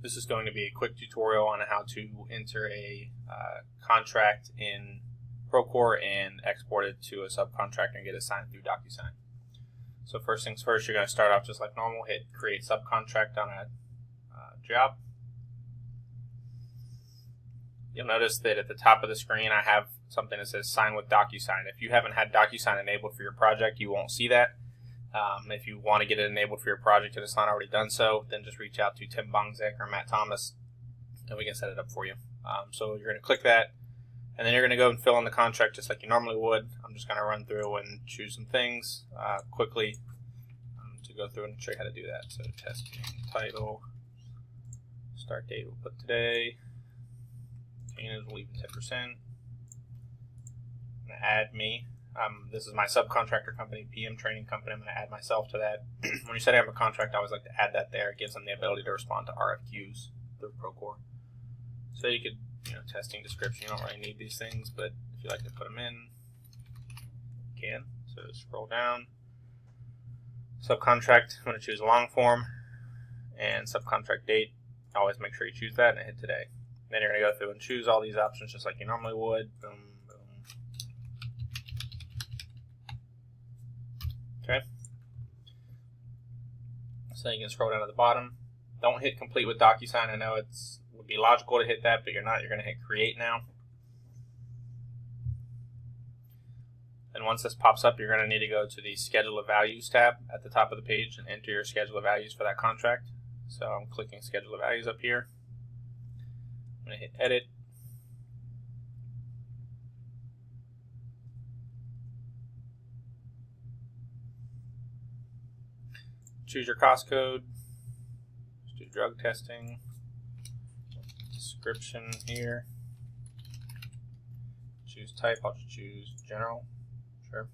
This is going to be a quick tutorial on how to enter a contract in Procore and export it to a subcontractor and get it signed through DocuSign. So first things first, you're going to start off just like normal, hit create subcontract on a job. You'll notice that at the top of the screen I have something that says sign with DocuSign. If you haven't had DocuSign enabled for your project, you won't see that. If you want to get it enabled for your project and it's not already done so, then just reach out to Tim Bongzek or Matt Thomas and we can set it up for you. So you're going to click that, and then you're going to go and fill in the contract just like you normally would. I'm just going to run through and choose some things quickly to go through and show you how to do that. So testing title, start date we'll put today, containers we'll leave 10%. I'm going to add me. This is my subcontractor company, PM Training Company. I'm going to add myself to that. When you set up a contract, I always like to add that there. It gives them the ability to respond to RFQs through Procore. So you could, testing description, you don't really need these things, but if you like to put them in, you can. So scroll down. Subcontract, I'm going to choose long form, and subcontract date. Always make sure you choose that and hit today. Then you're going to go through and choose all these options just like you normally would. Boom. Okay. So you can scroll down to the bottom. Don't hit complete with DocuSign. I know it would be logical to hit that, but you're not. You're going to hit create now. And once this pops up, you're going to need to go to the schedule of values tab at the top of the page and enter your schedule of values for that contract. So I'm clicking schedule of values up here. I'm going to hit edit. Choose your cost code. Let's do drug testing. Description here. Choose type. I'll just choose general. Sure.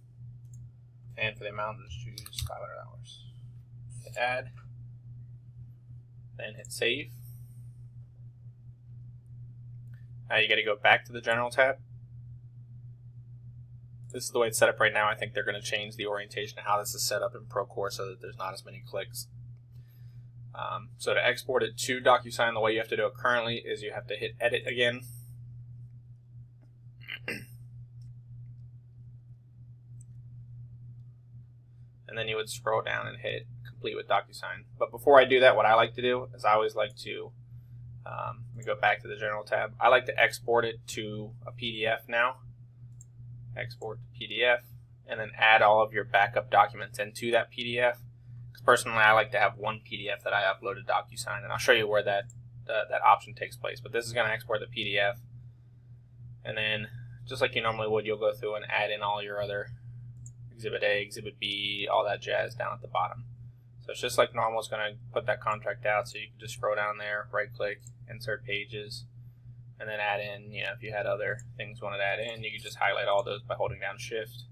And for the amount, just choose $500. Hit add. Then hit save. Now you got to go back to the general tab. This is the way it's set up right now. I think they're going to change the orientation of how this is set up in Procore so that there's not as many clicks. So to export it to DocuSign, the way you have to do it currently is you have to hit edit again. And then you would scroll down and hit complete with DocuSign. But before I do that, what I like to do is I always like to let me go back to the general tab. I like to export it to a PDF now. Export to PDF, and then add all of your backup documents into that PDF. Because personally, I like to have one PDF that I upload to DocuSign, and I'll show you where that option takes place. But this is going to export the PDF, and then just like you normally would, you'll go through and add in all your other Exhibit A, Exhibit B, all that jazz down at the bottom. So it's just like normal. It's going to put that contract out, so you can just scroll down there, right-click, insert pages. And then add in, if you had other things you wanted to add in, you could just highlight all those by holding down Shift.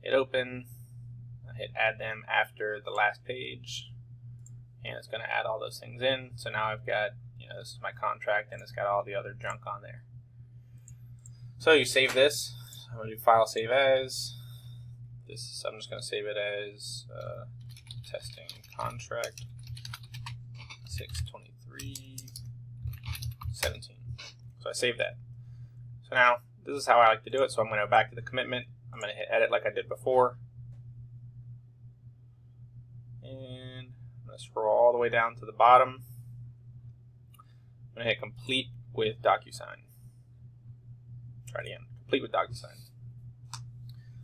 Hit open, hit add them after the last page, and it's going to add all those things in. So now I've got, this is my contract, and it's got all the other junk on there. So you save this. I'm going to do File Save As. I'm just going to save it as testing contract 6/23/17. So I saved that. So now this is how I like to do it. So I'm going to go back to the commitment. I'm going to hit edit like I did before. And I'm going to scroll all the way down to the bottom. I'm going to hit complete with DocuSign. Try it again. Complete with DocuSign.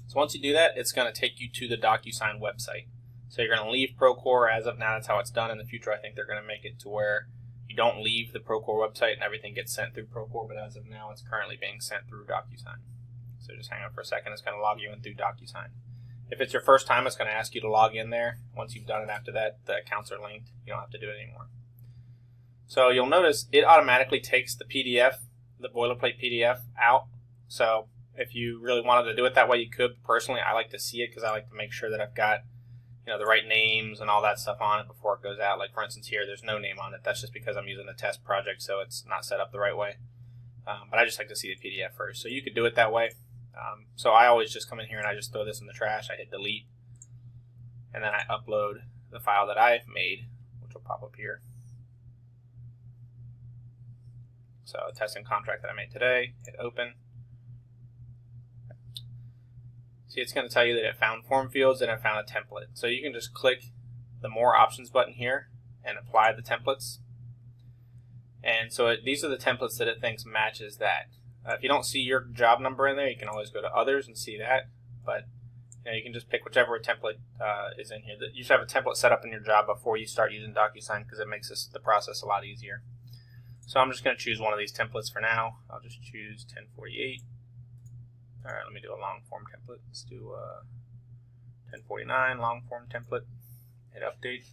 So once you do that, it's going to take you to the DocuSign website. So you're going to leave Procore. As of now, that's how it's done. In the future, I think they're going to make it to where you don't leave the Procore website and everything gets sent through Procore, but as of now, it's currently being sent through DocuSign. So just hang on for a second. It's going to log you in through DocuSign. If it's your first time, it's going to ask you to log in there. Once you've done it after that, the accounts are linked. You don't have to do it anymore. So you'll notice it automatically takes the PDF, the boilerplate PDF, out. So if you really wanted to do it that way, you could. Personally, I like to see it because I like to make sure that I've got the right names and all that stuff on it before it goes out. Like for instance here, there's no name on it. That's just because I'm using a test project, so it's not set up the right way. But I just like to see the PDF first. So you could do it that way. So I always just come in here and I just throw this in the trash. I hit delete, and then I upload the file that I made, which will pop up here. So a testing contract that I made today, hit open. See, it's going to tell you that it found form fields and it found a template. So you can just click the more options button here and apply the templates. And so these are the templates that it thinks matches that. If you don't see your job number in there, you can always go to others and see that. But you can just pick whichever template is in here. You should have a template set up in your job before you start using DocuSign because it makes the process a lot easier. So I'm just going to choose one of these templates for now. I'll just choose 1048. All right, let me do a long form template. Let's do 1049 long form template. Hit update.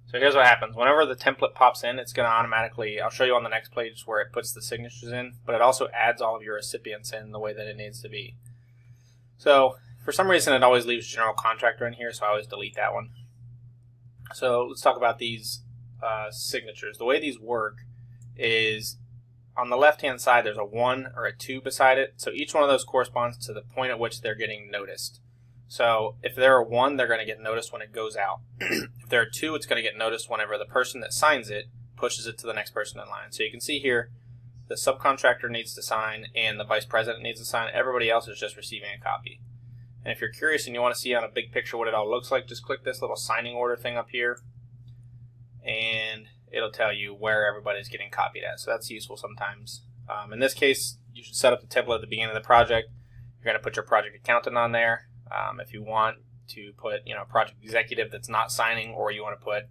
So here's what happens. Whenever the template pops in, it's going to automatically, I'll show you on the next page where it puts the signatures in, but it also adds all of your recipients in the way that it needs to be. So for some reason, it always leaves general contractor in here, so I always delete that one. So let's talk about these signatures. The way these work is on the left-hand side, there's a 1 or a 2 beside it. So each one of those corresponds to the point at which they're getting noticed. So if they're a 1, they're going to get noticed when it goes out. If they're a 2, it's going to get noticed whenever the person that signs it pushes it to the next person in line. So you can see here, the subcontractor needs to sign and the vice president needs to sign. Everybody else is just receiving a copy. And if you're curious and you want to see on a big picture what it all looks like, just click this little signing order thing up here, and it'll tell you where everybody's getting copied at. So that's useful sometimes. In this case, you should set up the template at the beginning of the project. You're going to put your project accountant on there. If you want to put, project executive that's not signing, or you want to put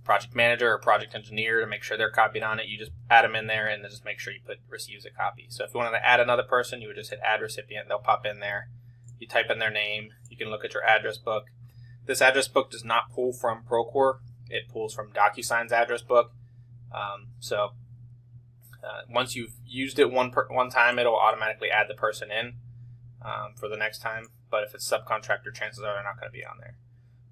project manager or project engineer to make sure they're copied on it, you just add them in there and then just make sure you put receives a copy. So if you wanted to add another person, you would just hit add recipient. They'll pop in there. You type in their name. You can look at your address book. This address book does not pull from Procore. It pulls from DocuSign's address book. Once you've used it one time, it'll automatically add the person in for the next time. But if it's subcontractor, chances are they're not going to be on there.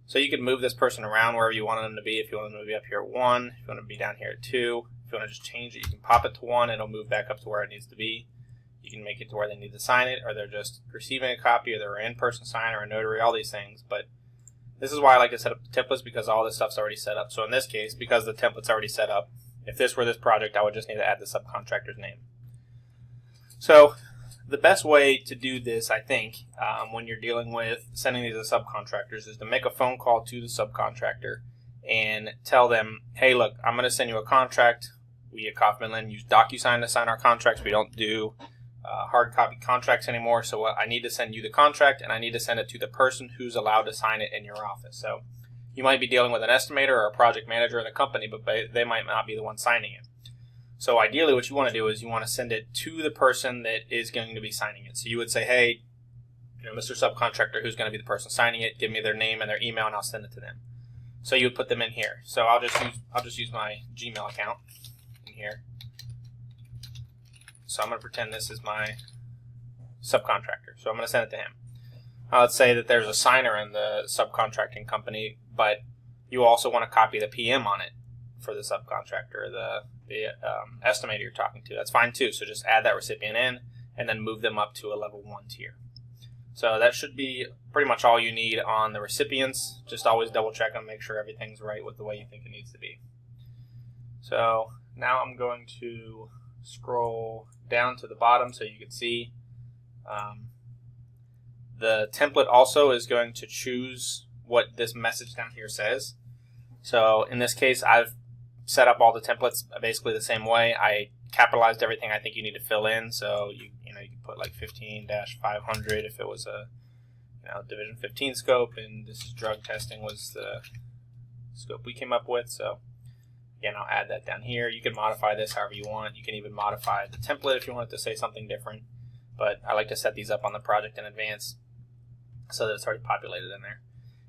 So you can move this person around wherever you want them to be. If you want them to be up here at 1, if you want them to be down here at 2, if you want to just change it, you can pop it to 1, it'll move back up to where it needs to be. You can make it to where they need to sign it, or they're just receiving a copy, or they're an in-person sign or a notary, all these things. But this is why I like to set up the templates, because all this stuff's already set up. So in this case, because the template's already set up, if this were this project, I would just need to add the subcontractor's name. So the best way to do this, I think, when you're dealing with sending these to subcontractors, is to make a phone call to the subcontractor and tell them, hey, look, I'm going to send you a contract. We at Kaufman Lynn use DocuSign to sign our contracts. We don't do hard copy contracts anymore, so I need to send you the contract, and I need to send it to the person who's allowed to sign it in your office. So you might be dealing with an estimator or a project manager in the company, but they might not be the one signing it. So ideally what you want to do is you want to send it to the person that is going to be signing it. So you would say, hey, Mr. Subcontractor, who's going to be the person signing it, give me their name and their email, and I'll send it to them. So you would put them in here. So I'll just use my Gmail account in here. So I'm going to pretend this is my subcontractor. So I'm going to send it to him. Let's say that there's a signer in the subcontracting company, but you also want to copy the PM on it for the subcontractor, the estimator you're talking to. That's fine too. So just add that recipient in and then move them up to a level 1 tier. So that should be pretty much all you need on the recipients. Just always double check and make sure everything's right with the way you think it needs to be. So now I'm going to scroll down to the bottom so you can see the template also is going to choose what this message down here says. So in this case, I've set up all the templates basically the same way. I capitalized everything I think you need to fill in. So you can put like 15-500 if it was a Division 15 scope, and this is drug testing was the scope we came up with. So again, I'll add that down here. You can modify this however you want. You can even modify the template if you want it to say something different. But I like to set these up on the project in advance so that it's already populated in there.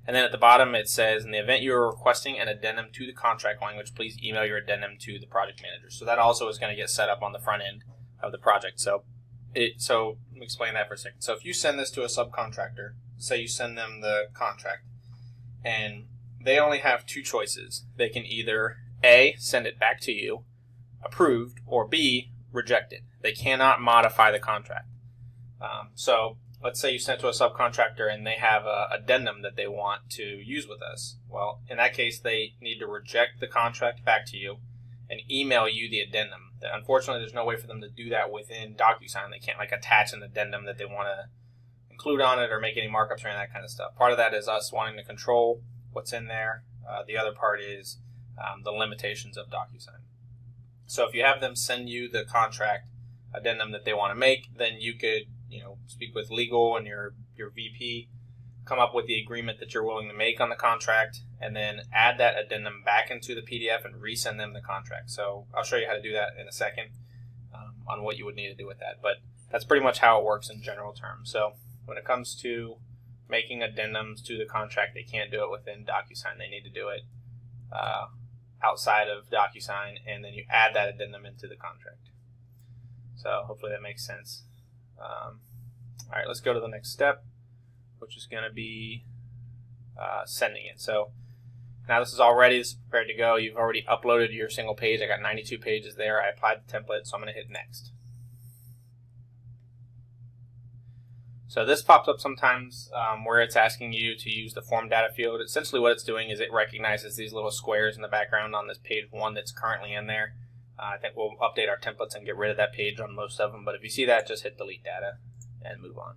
And then at the bottom it says, in the event you are requesting an addendum to the contract language, please email your addendum to the project manager. So that also is going to get set up on the front end of the project. So let me explain that for a second. So if you send this to a subcontractor, say you send them the contract, and they only have 2 choices. They can either A, send it back to you, approved, or B, reject it. They cannot modify the contract. So let's say you sent to a subcontractor and they have an addendum that they want to use with us. Well, in that case, they need to reject the contract back to you and email you the addendum. Unfortunately, there's no way for them to do that within DocuSign. They can't like attach an addendum that they want to include on it or make any markups or any of that kind of stuff. Part of that is us wanting to control what's in there. The other part is the limitations of DocuSign. So if you have them send you the contract addendum that they want to make, then you could, speak with legal and your VP, come up with the agreement that you're willing to make on the contract, and then add that addendum back into the PDF and resend them the contract. So I'll show you how to do that in a second on what you would need to do with that. But that's pretty much how it works in general terms. So when it comes to making addendums to the contract, they can't do it within DocuSign. They need to do it outside of DocuSign, and then you add that addendum into the contract. So hopefully that makes sense. All right, let's go to the next step, which is going to be sending it. So now this is all ready. This is prepared to go. You've already uploaded your single page. I got 92 pages there. I applied the template, so I'm going to hit next. So this pops up sometimes where it's asking you to use the form data field. Essentially what it's doing is it recognizes these little squares in the background on this page 1 that's currently in there. I think we'll update our templates and get rid of that page on most of them, but if you see that, just hit delete data and move on.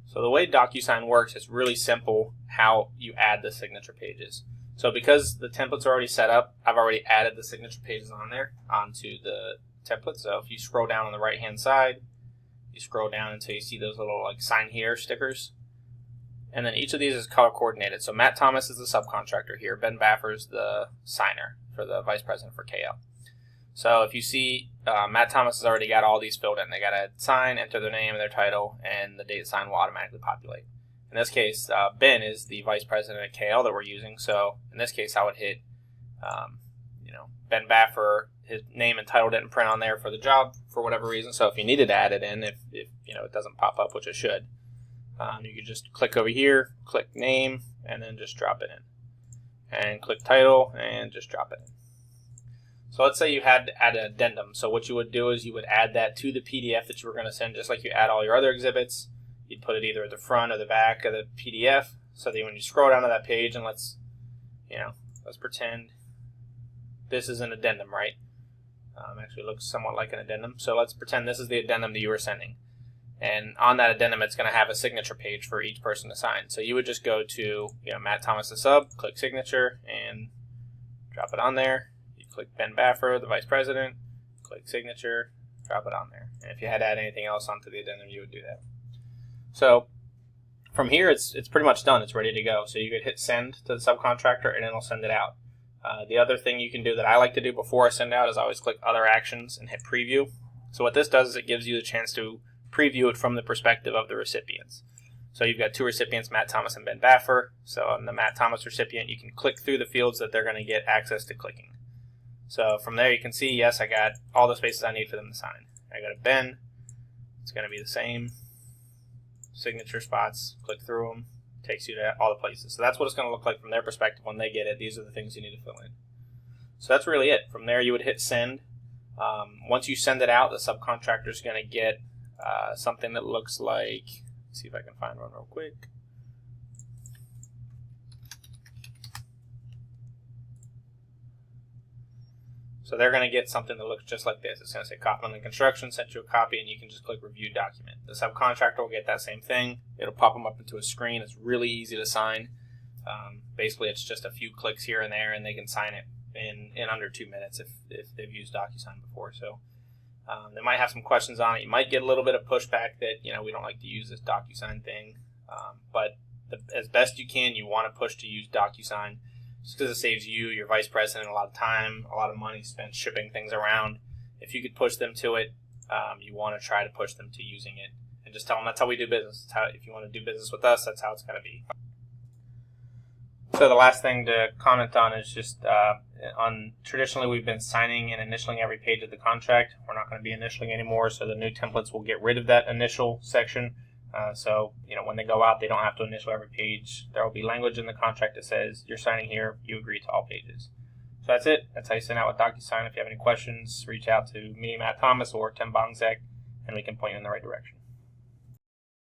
So the way DocuSign works is really simple how you add the signature pages. So because the template's already set up, I've already added the signature pages on there onto the template. So if you scroll down on the right hand side, you scroll down until you see those little like sign here stickers. And then each of these is color coordinated. So Matt Thomas is the subcontractor here. Ben Baffer's the signer for the vice president for KL. So if you see Matt Thomas has already got all these filled in. They got to sign, enter their name and their title, and the date signed will automatically populate. In this case, Ben is the vice president at KL that we're using. So in this case, I would hit, Ben Baffer. His name and title didn't print on there for the job for whatever reason. So if you needed to add it in, if it doesn't pop up, which it should, you could just click over here, click name, and then just drop it in. And click title and just drop it in. So let's say you had to add an addendum. So what you would do is you would add that to the PDF that you were going to send, just like you add all your other exhibits. You'd put it either at the front or the back of the PDF, so that when you scroll down to that page, and let's pretend this is an addendum, right? Actually, it looks somewhat like an addendum. So let's pretend this is the addendum that you were sending. And on that addendum, it's going to have a signature page for each person to sign. So you would just go to Matt Thomas the sub, click signature, and drop it on there. You click Ben Baffer, the vice president, click signature, drop it on there. And if you had to add anything else onto the addendum, you would do that. So from here, it's pretty much done. It's ready to go. So you could hit send to the subcontractor, and it'll send it out. The other thing you can do that I like to do before I send out is I always click other actions and hit preview. So what this does is it gives you the chance to preview it from the perspective of the recipients. So you've got two recipients, Matt Thomas and Ben Baffer. So on the Matt Thomas recipient, you can click through the fields that they're going to get access to clicking. So from there you can see, yes, I got all the spaces I need for them to sign. I got a Ben. It's going to be the same. Signature spots, click through them, takes you to all the places. So that's what it's going to look like from their perspective when they get it. These are the things you need to fill in. So that's really it. From there you would hit send. Once you send it out, the subcontractor is going to get something that looks like, let's see if I can find one real quick. So they're going to get something that looks just like this. It's going to say Kaufman Lynn Construction sent you a copy, and you can just click Review Document. The subcontractor will get that same thing. It'll pop them up into a screen. It's really easy to sign. Basically, it's just a few clicks here and there, and they can sign it in under 2 minutes if they've used DocuSign before. So they might have some questions on it. You might get a little bit of pushback that we don't like to use this DocuSign thing, but as best you can, you want to push to use DocuSign. Just because it saves you, your vice president, a lot of time, a lot of money spent shipping things around. If you could push them to it, you want to try to push them to using it. And just tell them that's how we do business. If you want to do business with us, that's how it's going to be. So the last thing to comment on is just traditionally we've been signing and initialing every page of the contract. We're not going to be initialing anymore, so the new templates will get rid of that initial section. So when they go out, they don't have to initial every page. There will be language in the contract that says, you're signing here, you agree to all pages. So that's it. That's how you send out with DocuSign. If you have any questions, reach out to me, Matt Thomas, or Tim Bongzek, and we can point you in the right direction.